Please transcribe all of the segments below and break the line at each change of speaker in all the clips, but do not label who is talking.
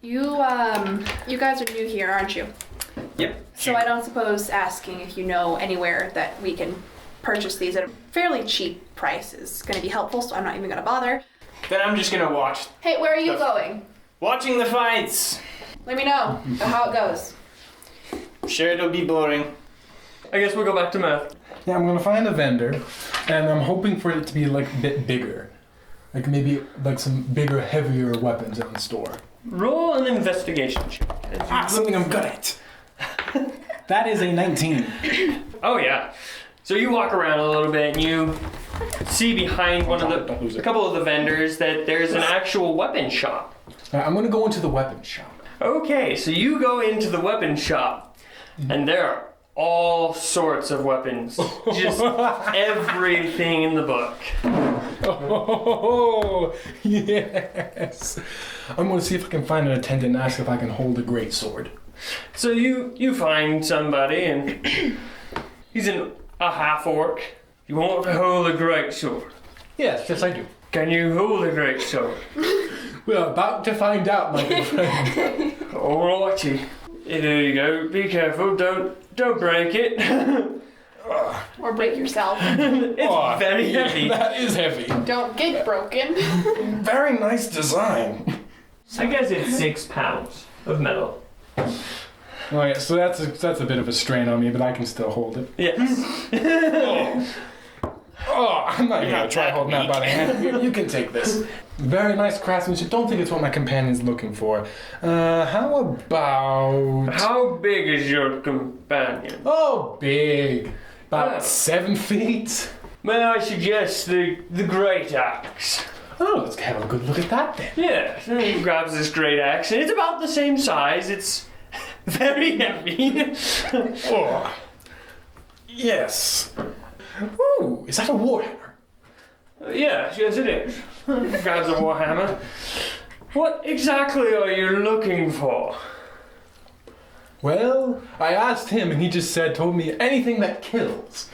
You guys are new here, aren't you?
Yep.
So I don't suppose asking if you know anywhere that we can purchase these at a fairly cheap price is going to be helpful, so I'm not even going to bother.
Then I'm just gonna watch.
Hey, where are you going?
Watching the fights.
Let me know how it goes.
I'm sure it'll be boring.
I guess we'll go back to Mirth.
Yeah, I'm gonna find a vendor, and I'm hoping for it to be like a bit bigger. Like maybe like some bigger, heavier weapons in the store.
Roll an investigation check.
Something I'm good at. That is a 19.
Oh yeah. So you walk around a little bit and you see behind a couple of the vendors that there's an actual weapon shop.
I'm gonna go into the weapon shop.
Okay, so you go into the weapon shop and there are all sorts of weapons. Just everything in the book.
Oh, yes. I'm gonna see if I can find an attendant and ask if I can hold a great sword.
So you find somebody and he's a half orc. You want to hold a great sword.
Yes, I do.
Can you hold a great sword?
We're about to find out, my good friend.
Alrighty. There you go. Be careful. Don't break it.
Or break yourself.
It's very heavy.
That is heavy.
Don't get broken.
Very nice design.
I guess it's 6 pounds of metal.
Oh yeah, so that's a bit of a strain on me, but I can still hold it.
Yes.
Oh, I'm not even gonna try holding that by the hand. You can take this. Very nice craftsmanship. Don't think it's what my companion's looking for. How about...
How big is your companion?
Oh, big. About
Oh.
7 feet.
May I suggest the great axe?
Oh, let's have a good look at that then.
Yeah, so he grabs this great axe and it's about the same size. It's very heavy.
Oh, yes. Ooh, is that a warhammer?
Yes, it is. Grabs a warhammer. What exactly are you looking for?
Well, I asked him and he just told me anything that kills.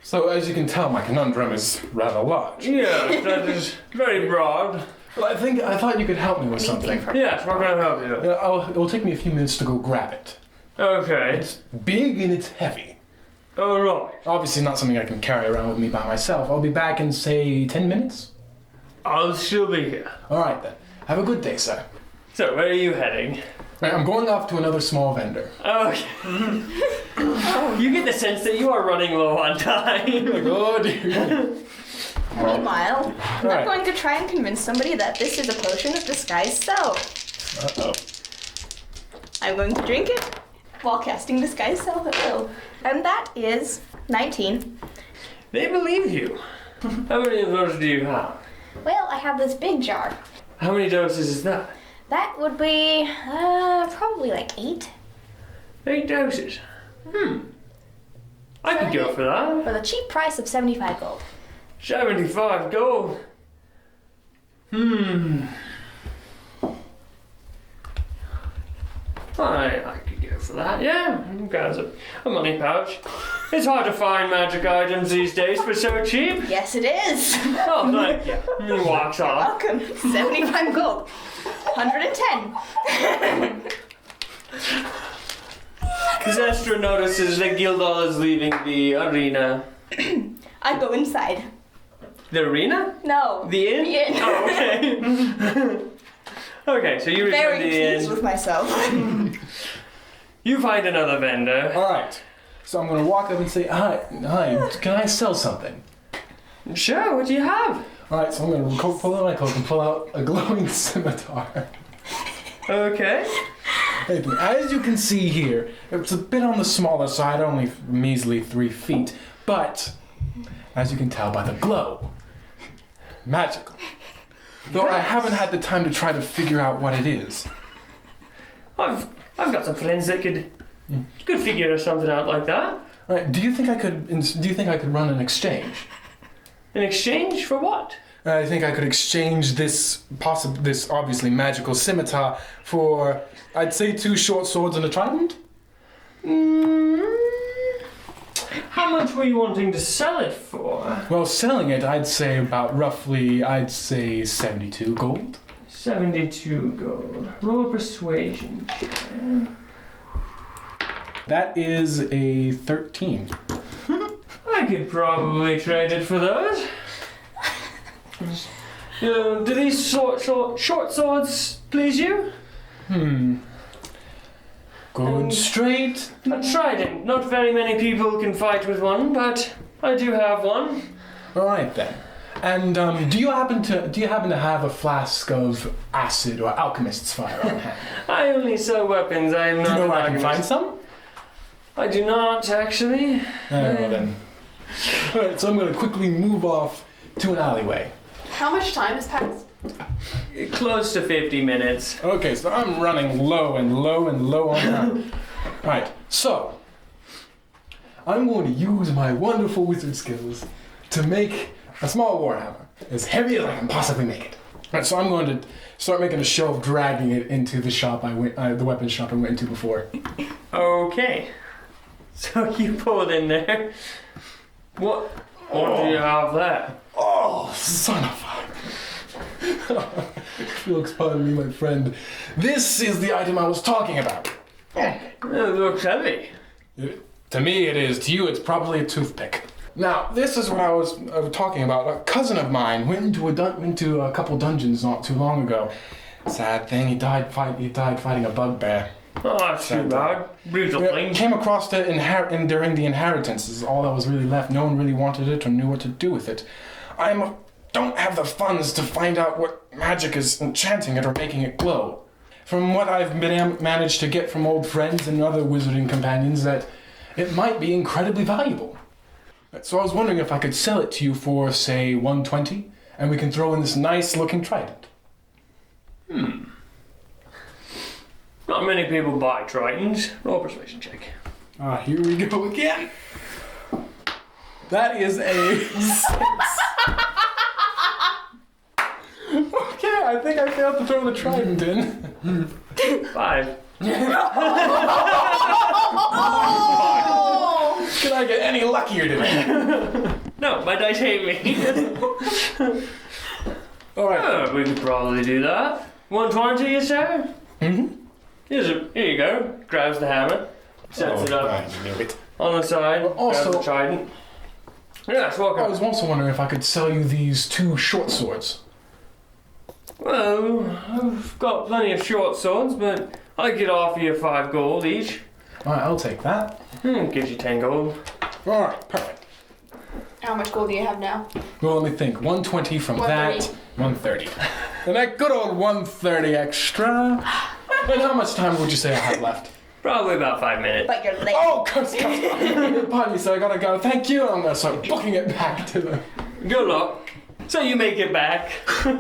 So as you can tell, my conundrum is rather large.
Yeah, that is very broad.
Well, I thought you could help me with something.
Yes, what can I help you?
It'll take me a few minutes to go grab it.
Okay.
It's big and it's heavy.
Alright.
Obviously not something I can carry around with me by myself. I'll be back in, say, 10 minutes?
I'll still be here.
Alright then. Have a good day, sir.
So, where are you heading?
Right, I'm going off to another small vendor.
Okay. You get the sense that you are running low on time.
Like, oh dear.
Meanwhile, I'm
Alright.
going to try and convince somebody that this is a potion of disguised self.
Uh-oh.
I'm going to drink it while casting disguised self at will. And that is 19.
They believe you. How many of those do you have?
Well, I have this big jar.
How many doses is that?
That would be probably like 8
8 doses. I could go for that.
for the cheap price of 75 gold.
75 gold. I could go for that, yeah. Grabs a money pouch. It's hard to find magic items these days for so cheap.
Yes, it is.
Oh, thank you. And he walks off.
Welcome. 75 gold. 110.
Zestra notices that Gildal is leaving the arena.
I go inside.
The arena?
No.
The inn?
The inn.
Oh, okay. Okay, so you return
Very
to the
pleased
inn.
with myself.
You find another vendor.
Alright. So I'm gonna walk up and say, hi, can I sell something?
Sure, what do you have?
Alright, so I'm gonna pull out my coat and pull out a glowing scimitar.
Okay.
As you can see here, it's a bit on the smaller side, only measly 3 feet, but as you can tell by the glow, magical. Though I haven't had the time to try to figure out what it is.
I've got some friends that could figure something out like that.
Right, do you think I could run an exchange?
In exchange for what?
I think I could exchange this obviously magical scimitar for, I'd say, 2 short swords and a trident?
How much were you wanting to sell it for?
Well, selling it, I'd say about roughly, 72 gold.
72 gold. Roll persuasion.
That is a 13.
I could probably trade it for those. Do these short swords please you?
Going straight.
A trident. Not very many people can fight with one, but I do have one.
All right then. And do you happen to have a flask of acid or alchemist's fire on hand?
I only sell weapons. I am not.
Do you know
an
where I can
alchemist.
find some?
I do not actually.
Well then. All right, so I'm going to quickly move off to an alleyway.
How much time has passed?
Close to 50 minutes.
Okay, so I'm running low and low and low on time. Right, so I'm going to use my wonderful wizard skills to make a small warhammer as heavy as I can possibly make it. Right, so I'm going to start making a show of dragging it into the shop the weapons shop I went into before.
Okay. So you pulled in there. What do you have there?
Oh, son of a... Felix, pardon me, my friend. This is the item I was talking about.
It looks heavy.
To me it is. To you it's probably a toothpick. Now, this is what I was talking about. A cousin of mine went into a couple dungeons not too long ago. Sad thing, he died fighting a bugbear.
Oh, that's too bad. Brutal thing.
Came across it during the inheritance. This is all that was really left. No one really wanted it or knew what to do with it. Don't have the funds to find out what magic is enchanting it or making it glow. From what I've managed to get from old friends and other wizarding companions, that it might be incredibly valuable. So I was wondering if I could sell it to you for, say, 120, and we can throw in this nice-looking trident.
Not many people buy tridents. Roll a persuasion check.
Ah, here we go again. That is a 6. Okay, I think I failed to throw the trident in.
5.
Can I get any luckier today?
No, my dice hate me.
Alright.
We could probably do that. 120, you say?
Mm-hmm.
Here you go. Grabs the hammer. Sets it up
I knew it.
on the side.
Well, also-
grabs the trident. Yes,
I
welcome.
was also wondering if I could sell you these 2 short swords.
Well, I've got plenty of short swords, but I could offer you 5 gold each.
Alright, I'll take that.
Gives you 10 gold.
Alright, perfect.
How much gold do you have now?
Well, let me think. 120 from
130.
that, 130. And that good old 130 extra. And how much time would you say I have left?
Probably about 5 minutes.
But you're late.
Oh, pardon me, sir, I gotta go. Thank you. I'm gonna start booking it back to the...
Good luck. So you make it back.
I'm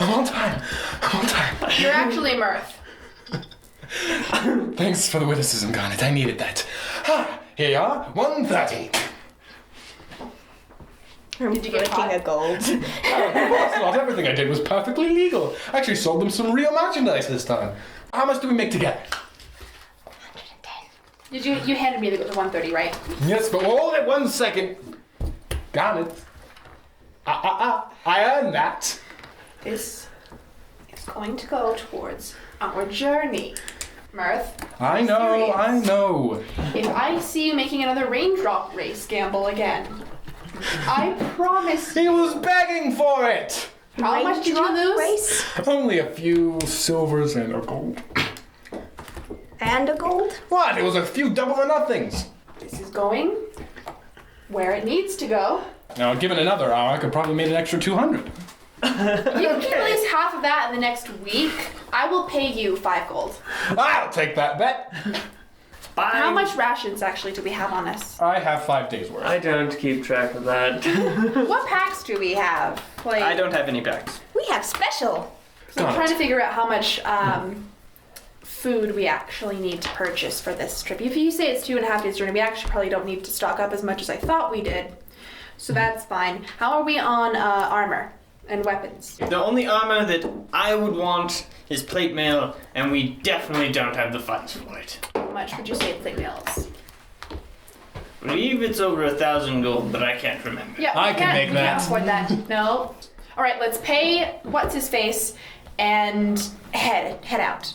on time. I'm on time.
You're actually Mirth.
Thanks for the witticism, Garnet. I needed that. Ah, here you are. 130.
Did you get
Breaking a
caught?
gold.
Not everything I did was perfectly legal. I actually sold them some real merchandise this time. How much do we make together?
Did you handed me the 130, right?
Yes, but hold it 1 second. Garnet. I earned that.
This is going to go towards our journey. Mirth.
I know.
If I see you making another raindrop race gamble again, I promise.
He was begging for it.
How much did you lose?
Race?
Only a few silvers and a gold.
And a gold?
What? It was a few double or nothings.
This is going where it needs to go.
Now, given another hour, I could probably make an extra 200.
You can keep at least half of that in the next week. I will pay you 5 gold.
I'll take that bet.
How much rations actually do we have on us?
I have 5 days worth.
I don't keep track of that.
What packs do we have? Like,
I don't have any packs.
We have special.
So I'm trying to figure out how much food we actually need to purchase for this trip. If you say it's 2.5 days journey, we actually probably don't need to stock up as much as I thought we did. So that's fine. How are we on armor and weapons?
The only armor that I would want is plate mail, and we definitely don't have the funds for it.
How much would you say plate mail is?
I believe it's over 1,000 gold, but I can't remember.
Yeah,
I can make that.
Can't afford that. No. All right, let's pay what's his face and head out.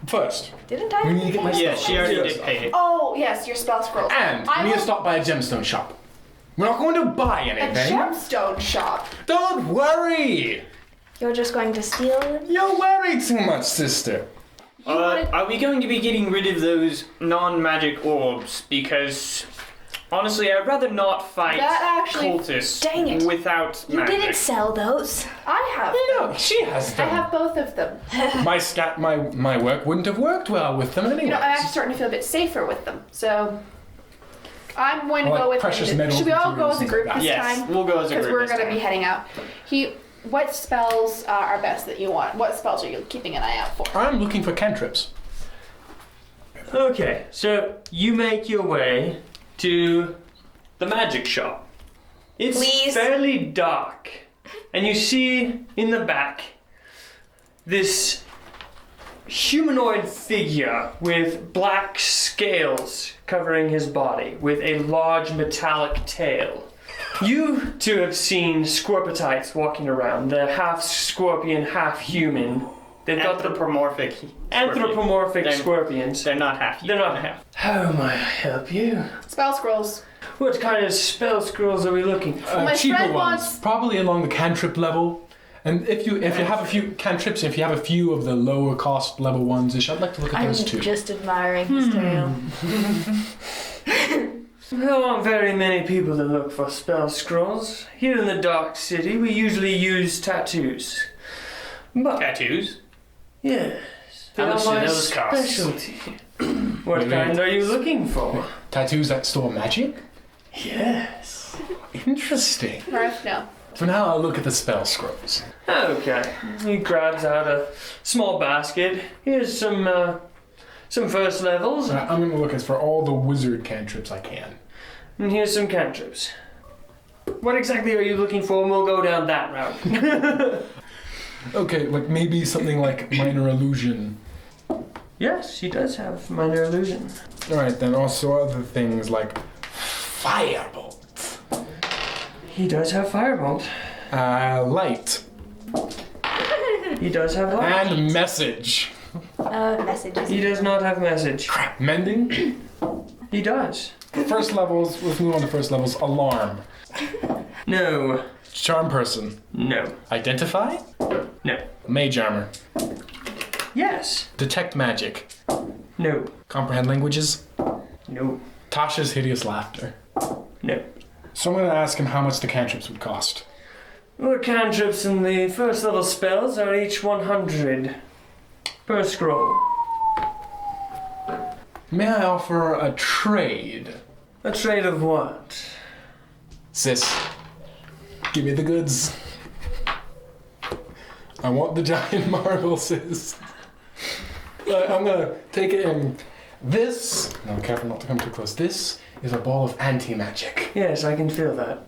First,
Didn't I?
we need to get my
Yeah,
spell
she already
scrolls.
did pay it.
Oh, yes, your spell scrolls.
And
I
we need to
will-
stop by a gemstone shop. We're not going to buy
A
anything.
gemstone shop.
Don't worry.
You're just going to steal them?
You worry too much, sister.
Are we going to be getting rid of those non-magic orbs? Because honestly, I'd rather not fight
That actually-
cultists
Dang it.
without
You
magic.
didn't sell those.
I have.
No, she has
I
them.
have both of them.
My work wouldn't have worked well with them anyway.
You know, I'm actually starting to feel a bit safer with them. So I'm going to
Like
go with.
precious metals,
Should we all go
materials,
as a group
things like
this
Yes,
time?
we'll go as a
Because
group
we're
this
going to
time.
be heading out. What spells are best that you want? What spells are you keeping an eye out for?
I'm looking for cantrips.
Okay, so you make your way to the magic shop. It's
Please.
fairly dark, and you see in the back this humanoid figure with black scales covering his body, with a large metallic tail. You two have seen scorpitites walking around. They're half scorpion, half human. They've got the
Anthropomorphic.
anthropomorphic
They're-
scorpions.
They're not half.
They're not half. How may I help you?
Spell scrolls.
What kind of spell scrolls are we looking for?
My
Cheaper
friend
ones,
wants-
probably along the cantrip level. And if you have a few cantrips, if you have a few of the lower cost level ones, I'd like to look at
I'm
those too.
just admiring his tail.
There aren't very many people that look for spell scrolls. Here in the Dark City, we usually use tattoos. But,
Tattoos.
yes, they
How
are
much do
my
those cost?
specialty. What
Wait,
kind are you looking for?
Tattoos that store magic?
Yes.
Interesting.
Mirth, no.
For now, I'll look at the spell scrolls.
Okay. He grabs out a small basket. Here's some first levels,
I'm going to look for all the wizard cantrips I can.
and here's some cantrips. What exactly are you looking for? And we'll go down that route.
Okay, like maybe something like minor illusion.
Yes, he does have minor illusion.
Alright, then also other things like firebolt,
He does have firebolt.
light,
He does have light.
and message.
Messages.
He does not have message.
Mending.
He does.
First levels, let's move on to first levels. Alarm.
No.
Charm person.
No.
Identify.
No.
Mage armor.
Yes.
Detect magic.
No.
Comprehend languages.
No.
Tasha's hideous laughter.
No.
So I'm going to ask him how much the cantrips would cost.
The cantrips and the first level spells are each 100 per scroll.
May I offer a trade?
A trade of what?
Sis, give me the goods. I want the giant marble, sis. I'm gonna take it and this. No, careful not to come too close. This is a ball of anti-magic.
Yes, I can feel that.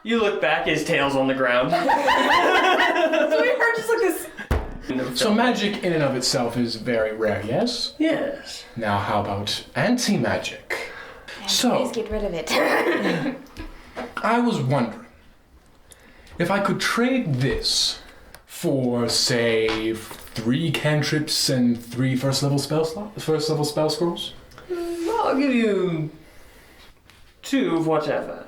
You look back, his tail's on the ground.
So we heard just like this.
So magic in and of itself is very rare, yes?
Yes.
Now how about anti-magic? So,
Please get rid of it.
I was wondering if I could trade this for, say, 3 cantrips and 3 first level spell scrolls.
I'll give you 2 of whatever.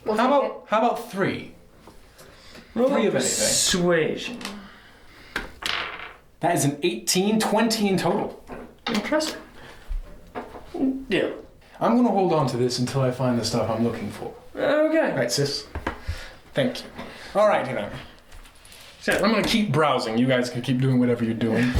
We'll
How about 3?
Roll
3 of anything.
persuasion.
That is an 18, 20 in total.
Impressive. Deal.
I'm gonna hold on to this until I find the stuff I'm looking for.
Okay.
Right, sis? Thank you. Alright, you know.
So,
I'm gonna keep browsing. You guys can keep doing whatever you're doing.